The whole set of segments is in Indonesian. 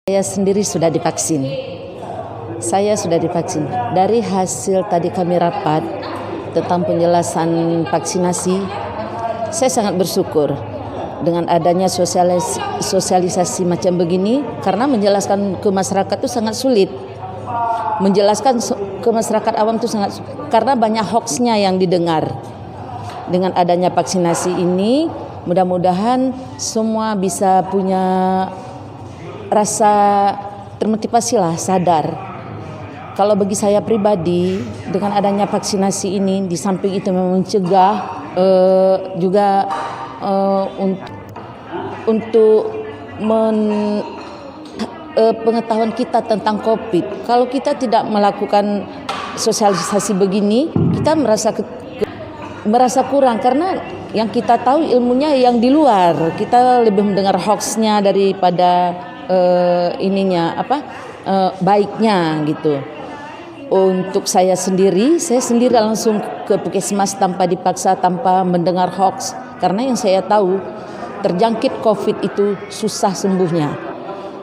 Saya sendiri sudah divaksin. Dari hasil tadi kami rapat tentang penjelasan vaksinasi, saya sangat bersyukur dengan adanya sosialisasi macam begini, karena menjelaskan ke masyarakat itu sangat sulit. Menjelaskan ke masyarakat awam itu sangat sulit, karena banyak hoaxnya yang didengar. Dengan adanya vaksinasi ini, mudah-mudahan semua bisa punya rasa termotivasi lah, sadar. Kalau bagi saya pribadi, dengan adanya vaksinasi ini, di samping itu memang mencegah juga untuk pengetahuan kita tentang COVID. Kalau kita tidak melakukan sosialisasi begini, kita merasa kurang, karena yang kita tahu ilmunya yang di luar. Kita lebih mendengar hoaxnya daripada baiknya gitu. Untuk saya sendiri langsung ke puskesmas tanpa dipaksa, tanpa mendengar hoax, karena yang saya tahu terjangkit COVID itu susah sembuhnya.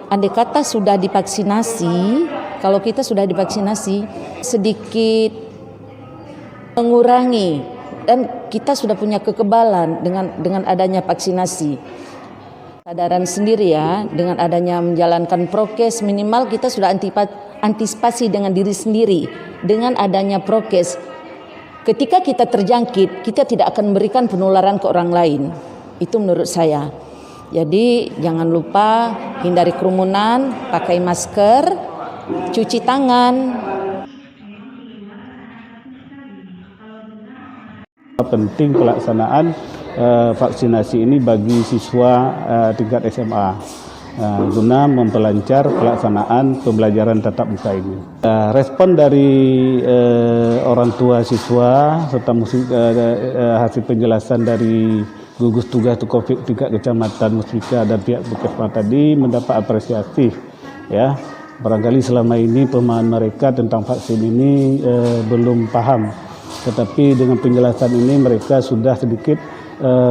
Andai kata sudah divaksinasi, kalau kita sudah divaksinasi sedikit mengurangi, dan kita sudah punya kekebalan dengan adanya vaksinasi. Kesadaran sendiri ya, dengan adanya menjalankan prokes, minimal kita sudah antisipasi dengan diri sendiri. Dengan adanya prokes, ketika kita terjangkit, kita tidak akan memberikan penularan ke orang lain. Itu menurut saya. Jadi jangan lupa hindari kerumunan, pakai masker, cuci tangan. Penting pelaksanaan vaksinasi ini bagi siswa tingkat SMA guna memperlancar pelaksanaan pembelajaran tatap muka ini. Respon dari orang tua siswa serta hasil penjelasan dari gugus tugas COVID tingkat kecamatan Musbika dan pihak puskesmas tadi mendapat apresiasi. Ya, barangkali selama ini pemahaman mereka tentang vaksin ini belum paham. Tetapi dengan penjelasan ini mereka sudah sedikit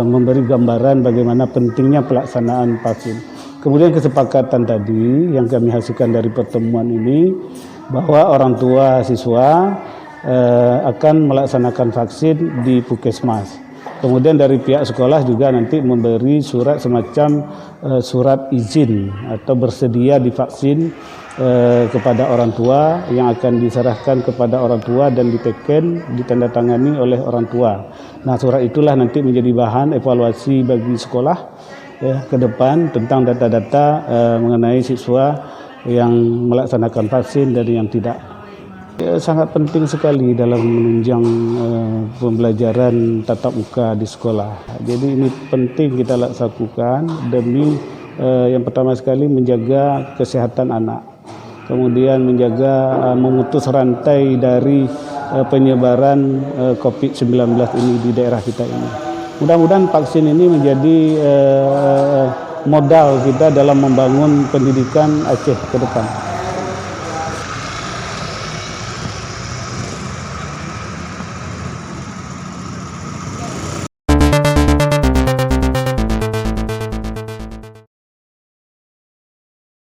memberi gambaran bagaimana pentingnya pelaksanaan vaksin. Kemudian kesepakatan tadi yang kami hasilkan dari pertemuan ini, bahwa orang tua siswa akan melaksanakan vaksin di puskesmas. Kemudian dari pihak sekolah juga nanti memberi surat semacam surat izin atau bersedia divaksin kepada orang tua, yang akan diserahkan kepada orang tua dan ditandatangani oleh orang tua. Nah, surat itulah nanti menjadi bahan evaluasi bagi sekolah ya, ke depan tentang data-data mengenai siswa yang melaksanakan vaksin dan yang tidak. Sangat penting sekali dalam menunjang pembelajaran tatap muka di sekolah. Jadi ini penting kita lakukan demi yang pertama sekali menjaga kesehatan anak. Kemudian menjaga memutus rantai dari penyebaran COVID-19 ini di daerah kita ini. Mudah-mudahan vaksin ini menjadi modal kita dalam membangun pendidikan Aceh ke depan.